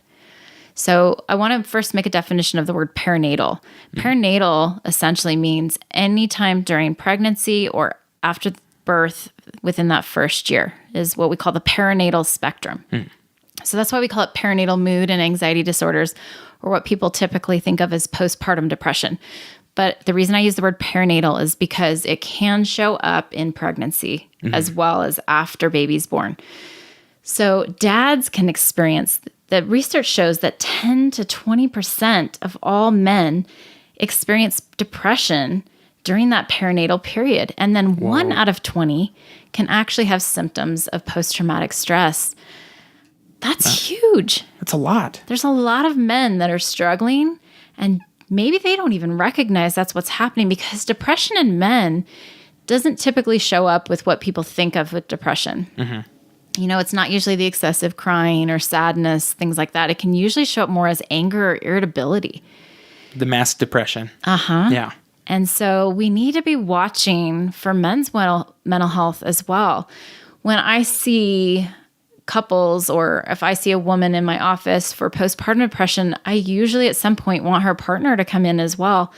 So I want to first make a definition of the word perinatal. Perinatal essentially means any time during pregnancy or after birth within that first year is what we call the perinatal spectrum. So that's why we call it perinatal mood and anxiety disorders, or what people typically think of as postpartum depression. But the reason I use the word perinatal is because it can show up in pregnancy as well as after baby's born. So dads can experience, the research shows that 10 to 20% of all men experience depression during that perinatal period. And then 1 out of 20 can actually have symptoms of post-traumatic stress. That's huge.
That's a lot.
There's a lot of men that are struggling, and maybe they don't even recognize that's what's happening because depression in men doesn't typically show up with what people think of with depression. You know, it's not usually the excessive crying or sadness, things like that. It can usually show up more as anger or irritability.
The masked depression. Yeah.
And so we need to be watching for men's mental health as well. When I see couples or if I see a woman in my office for postpartum depression, I usually at some point want her partner to come in as well,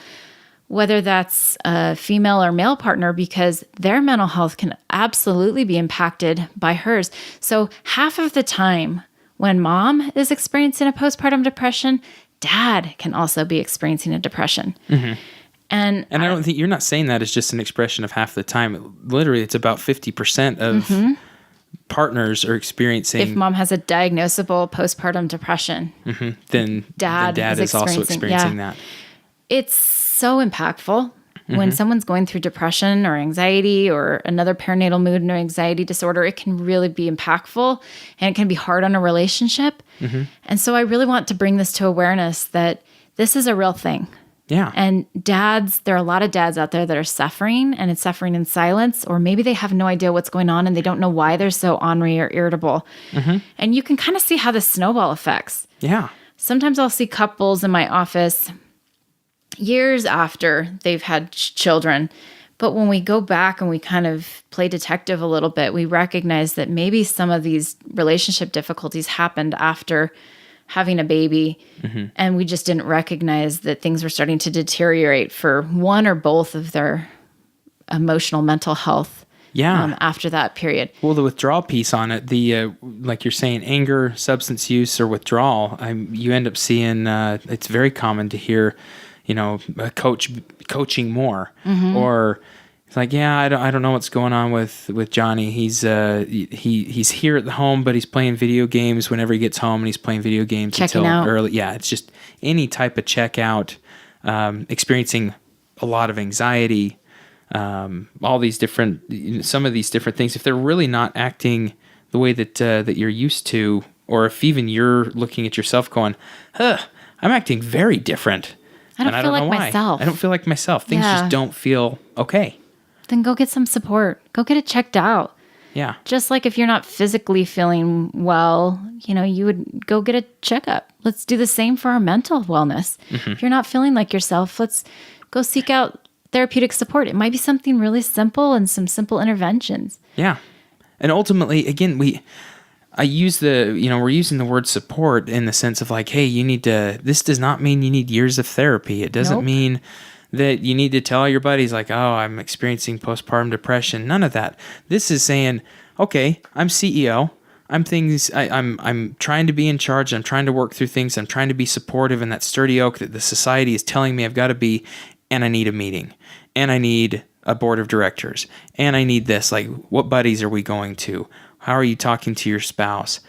whether that's a female or male partner, because their mental health can absolutely be impacted by hers. So half of the time when mom is experiencing a postpartum depression, dad can also be experiencing a depression. And
I don't think you're not saying that as just an expression of half the time. Literally, it's about 50% of partners are experiencing.
If mom has a diagnosable postpartum depression,
then dad is also experiencing that. It's
so impactful when someone's going through depression or anxiety or another perinatal mood and anxiety disorder. It can really be impactful and it can be hard on a relationship. And so I really want to bring this to awareness that this is a real thing.
Yeah.
And dads, there are a lot of dads out there that are suffering, and it's suffering in silence, or maybe they have no idea what's going on and they don't know why they're so ornery or irritable. And you can kind of see how the snowball affects.
Yeah.
Sometimes I'll see couples in my office years after they've had children. But when we go back and we kind of play detective a little bit, we recognize that maybe some of these relationship difficulties happened after having a baby, and we just didn't recognize that things were starting to deteriorate for one or both of their emotional mental health after that period.
Well, the withdrawal piece on it, the like you're saying, anger, substance use, or withdrawal, you end up seeing it's very common to hear, a coach coaching more, or it's like, I don't know what's going on with Johnny. He's here at the home, but he's playing video games whenever he gets home, and he's playing video games
Checking
until
out.
early. Yeah, it's just any type of checkout, experiencing a lot of anxiety. All these some of these different things, if they're really not acting the way that you're used to, or if even you're looking at yourself going, I'm acting very different.
I don't feel like myself.
I don't feel like myself. Things just don't feel okay.
Then go get some support. Go get it checked out.
Yeah.
Just like if you're not physically feeling well, you would go get a checkup. Let's do the same for our mental wellness. If you're not feeling like yourself, let's go seek out therapeutic support. It might be something really simple and some simple interventions.
Yeah. And ultimately, again, we're using the word support in the sense of like, hey, this does not mean you need years of therapy. It doesn't mean that you need to tell your buddies like, oh, I'm experiencing postpartum depression. None of that. This is saying, okay, I'm CEO. I'm trying to be in charge. I'm trying to work through things. I'm trying to be supportive in that sturdy oak that the society is telling me I've got to be, and I need a meeting, and I need a board of directors, and I need this. Like, what buddies are we going to? How are you talking to your spouse?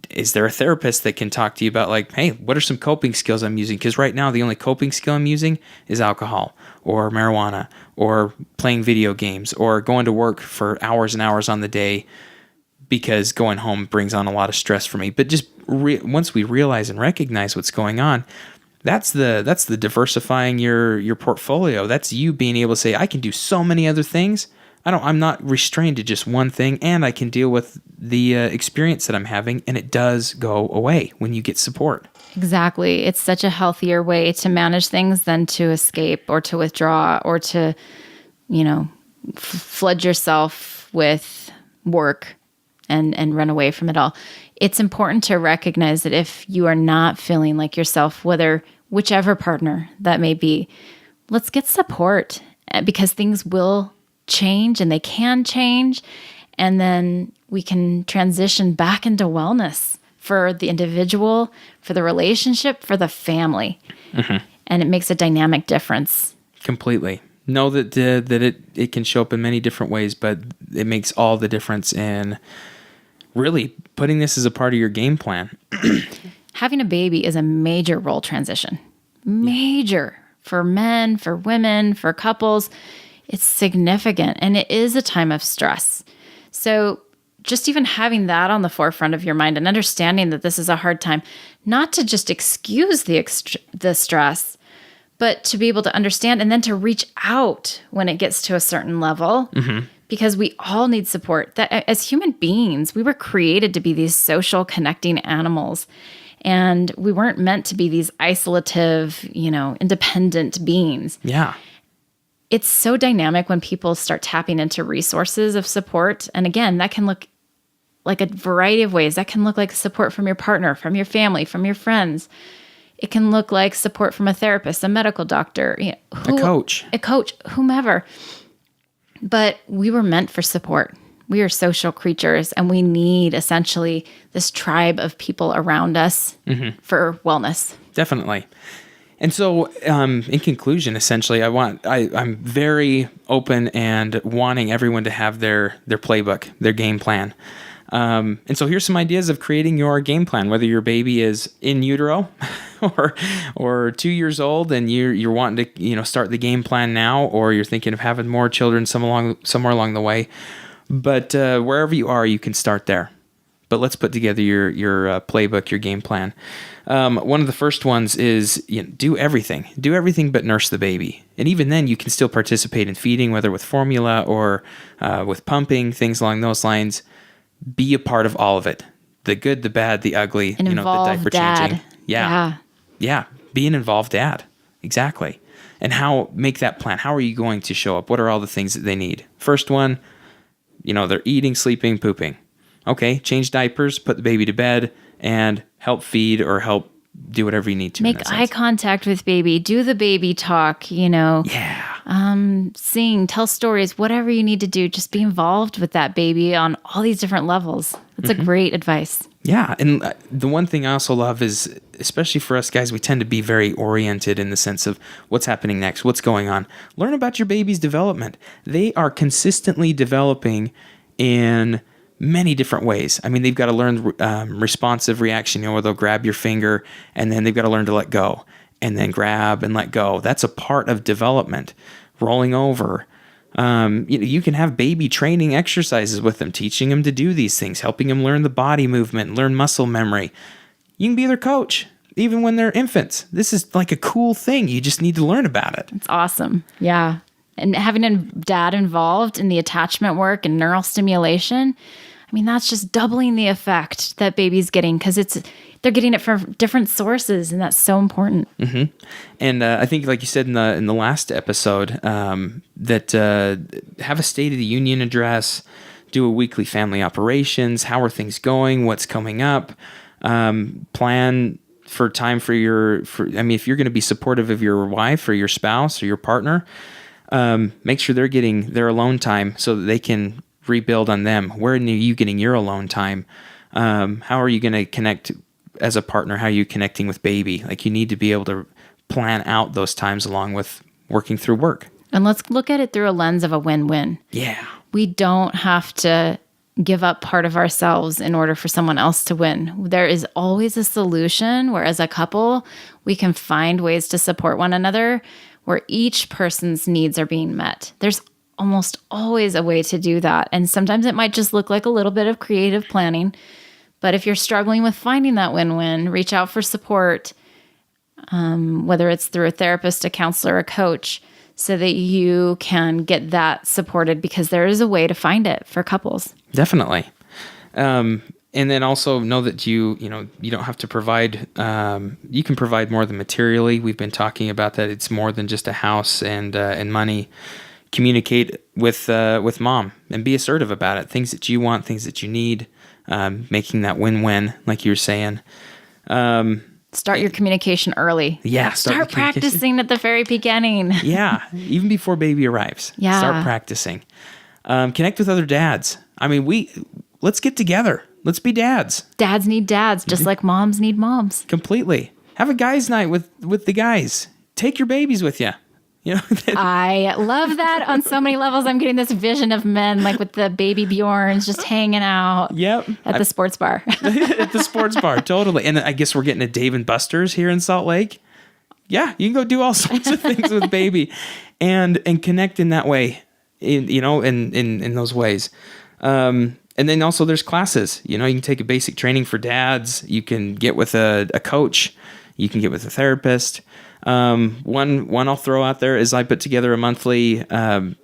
Is there a therapist that can talk to you about like, hey, what are some coping skills I'm using? Because right now the only coping skill I'm using is alcohol or marijuana or playing video games or going to work for hours and hours on the day because going home brings on a lot of stress for me. But just once we realize and recognize what's going on, that's the diversifying your portfolio. That's you being able to say, I can do so many other things. I'm not restrained to just one thing, and I can deal with the experience that I'm having, and it does go away when you get support.
Exactly. It's such a healthier way to manage things than to escape or to withdraw or to, flood yourself with work and run away from it all. It's important to recognize that if you are not feeling like yourself, whichever partner that may be, let's get support because things will change and they can change. And then we can transition back into wellness for the individual, for the relationship, for the family. And it makes a dynamic difference.
Completely. Know that it can show up in many different ways, but it makes all the difference in really putting this as a part of your game plan.
Having a baby is a major role transition. Major. For men, for women, for couples. It's significant, and it is a time of stress. So just even having that on the forefront of your mind and understanding that this is a hard time, not to just excuse the stress, but to be able to understand and then to reach out when it gets to a certain level, because we all need support. That as human beings, we were created to be these social connecting animals, and we weren't meant to be these isolative, independent beings.
Yeah.
It's so dynamic when people start tapping into resources of support. And again, that can look like a variety of ways. That can look like support from your partner, from your family, from your friends. It can look like support from a therapist, a medical doctor,
a coach,
whomever. But we were meant for support. We are social creatures, and we need essentially this tribe of people around us for wellness.
Definitely. And so, in conclusion, essentially, I'm very open and wanting everyone to have their playbook, their game plan. And so here's some ideas of creating your game plan, whether your baby is in utero or 2 years old and you're wanting to, start the game plan now, or you're thinking of having more children somewhere along the way. But wherever you are, you can start there. But let's put together your playbook, your game plan. One of the first ones is do everything. Do everything but nurse the baby. And even then, you can still participate in feeding, whether with formula or with pumping, things along those lines. Be a part of all of it. The good, the bad, the ugly,
the diaper changing.
Yeah. Be an involved dad. Exactly. And make that plan. How are you going to show up? What are all the things that they need? First one, they're eating, sleeping, pooping. Okay, change diapers, put the baby to bed, and help feed or help do whatever you need to.
Make eye contact with baby. Do the baby talk,
Yeah.
Sing, tell stories, whatever you need to do. Just be involved with that baby on all these different levels. That's a great advice.
Yeah. And the one thing I also love is, especially for us guys, we tend to be very oriented in the sense of what's happening next, what's going on. Learn about your baby's development. They are consistently developing in many different ways. I mean, they've got to learn responsive reaction, where they'll grab your finger and then they've got to learn to let go and then grab and let go. That's a part of development. Rolling over. You can have baby training exercises with them, teaching them to do these things, helping them learn the body movement, learn muscle memory. You can be their coach, even when they're infants. This is like a cool thing. You just need to learn about it.
It's awesome. Yeah. And having a dad involved in the attachment work and neural stimulation, I mean, that's just doubling the effect that baby's getting because they're getting it from different sources, and that's so important.
Mm-hmm. And I think, like you said in the last episode, that have a State of the Union address, do a weekly family operations. How are things going? What's coming up? Plan for time if you're going to be supportive of your wife or your spouse or your partner, make sure they're getting their alone time so that they can rebuild on them. Where are you getting your alone time? How are you going to connect as a partner? How are you connecting with baby? Like, you need to be able to plan out those times along with working through work.
And let's look at it through a lens of a win-win.
Yeah.
We don't have to give up part of ourselves in order for someone else to win. There is always a solution where, as a couple, we can find ways to support one another where each person's needs are being met. There's almost always a way to do that. And sometimes it might just look like a little bit of creative planning. But if you're struggling with finding that win-win, reach out for support, whether it's through a therapist, a counselor, a coach, so that you can get that supported, because there is a way to find it for couples.
Definitely. And then also know that you don't have to provide, you can provide more than materially. We've been talking about that. It's more than just a house and money. Communicate with mom and be assertive about it. Things that you want, things that you need, making that win-win, like you were saying.
Start your communication early.
Yeah.
Start practicing at the very beginning.
Yeah. Even before baby arrives.
Yeah.
Start practicing. Connect with other dads. I mean, let's get together. Let's be dads.
Dads need dads, just like moms need moms.
Completely. Have a guys' night with the guys. Take your babies with you.
I love that on so many levels. I'm getting this vision of men like with the baby Bjorns just hanging out.
Yep.
At the sports bar.
At the sports bar, totally. And I guess we're getting a Dave & Buster's here in Salt Lake. Yeah, you can go do all sorts of things with baby and connect in that way, in those ways. And then also there's classes. You can take a basic training for dads. You can get with a coach. You can get with a therapist. One I'll throw out there is I put together a monthly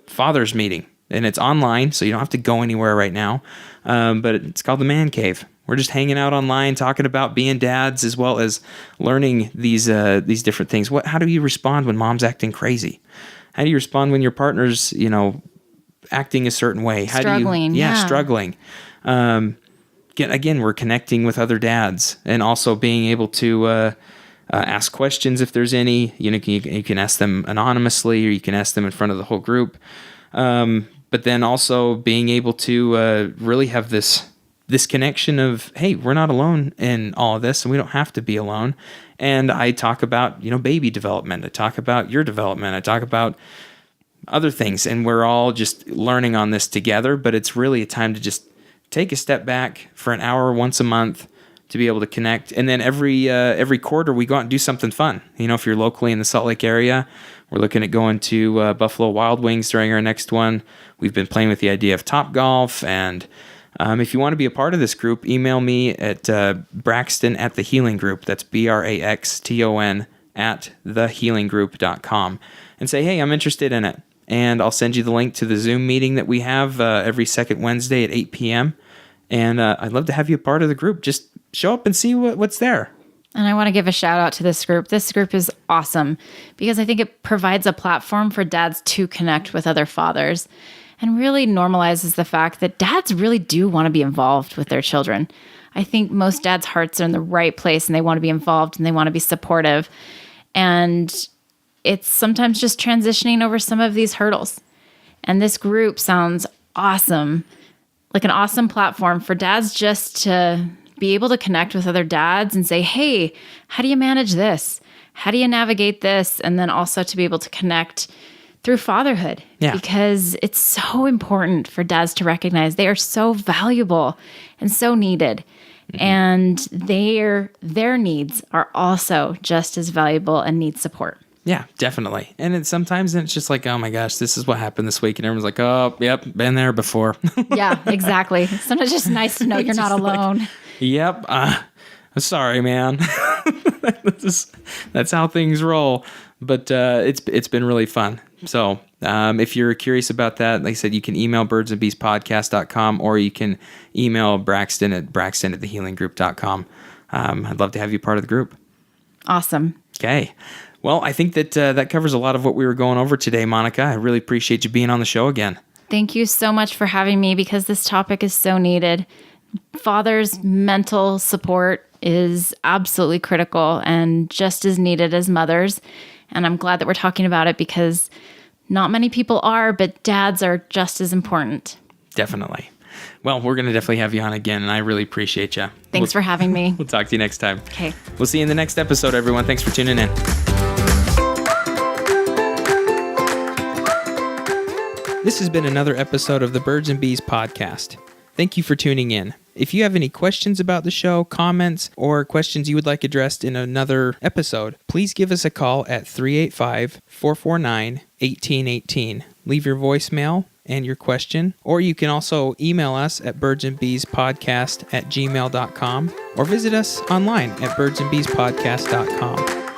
fathers meeting, and it's online, so you don't have to go anywhere right now. But it's called the Man Cave. We're just hanging out online, talking about being dads, as well as learning these different things. How do you respond when mom's acting crazy? How do you respond when your partner's acting a certain way?
Struggling.
Struggling. Again, we're connecting with other dads, and also being able to ask questions if there's any. You can ask them anonymously, or you can ask them in front of the whole group. But then also being able to really have this connection of, hey, we're not alone in all of this, and we don't have to be alone. And I talk about baby development. I talk about your development. I talk about other things, and we're all just learning on this together. But it's really a time to just take a step back for an hour once a month to be able to connect. And then every quarter we go out and do something fun. If you're locally in the Salt Lake area, we're looking at going to Buffalo Wild Wings during our next one. We've been playing with the idea of Topgolf. And if you want to be a part of this group, email me at Braxton at the Healing Group. That's BRAXTON at thehealinggroup.com, and say, hey, I'm interested in it. And I'll send you the link to the Zoom meeting that we have every second Wednesday at 8 p.m. And I'd love to have you a part of the group. Just show up and see what's there.
And I want to give a shout out to this group. This group is awesome because I think it provides a platform for dads to connect with other fathers and really normalizes the fact that dads really do want to be involved with their children. I think most dads' hearts are in the right place, and they want to be involved and they want to be supportive. And it's sometimes just transitioning over some of these hurdles. And this group sounds awesome, like an awesome platform for dads just to be able to connect with other dads and say, hey, how do you manage this? How do you navigate this? And then also to be able to connect through fatherhood, because it's so important for dads to recognize they are so valuable and so needed. And their needs are also just as valuable and need support.
Yeah, definitely. And sometimes it's just like, oh my gosh, this is what happened this week. And everyone's like, oh, yep, been there before.
Yeah, exactly. Sometimes it's just nice to know you're not alone.
Like, yep. Sorry, man. That's how things roll. But it's been really fun. So if you're curious about that, like I said, you can email birdsandbeastpodcast.com, or you can email Braxton at braxton@thehealinggroup.com. I'd love to have you part of the group.
Awesome.
Okay. Well, I think that covers a lot of what we were going over today, Monica. I really appreciate you being on the show again.
Thank you so much for having me, because this topic is so needed. Fathers' mental support is absolutely critical and just as needed as mothers. And I'm glad that we're talking about it, because not many people are, but dads are just as important.
Definitely. Well, we're going to definitely have you on again, and I really appreciate you.
Thanks for having me.
We'll talk to you next time.
Okay.
We'll see you in the next episode, everyone. Thanks for tuning in. This has been another episode of the Birds and Bees podcast. Thank you for tuning in. If you have any questions about the show, comments, or questions you would like addressed in another episode, please give us a call at 385-449-1818. Leave your voicemail and your question, or you can also email us at birdsandbeespodcast@gmail.com, or visit us online at birdsandbeespodcast.com.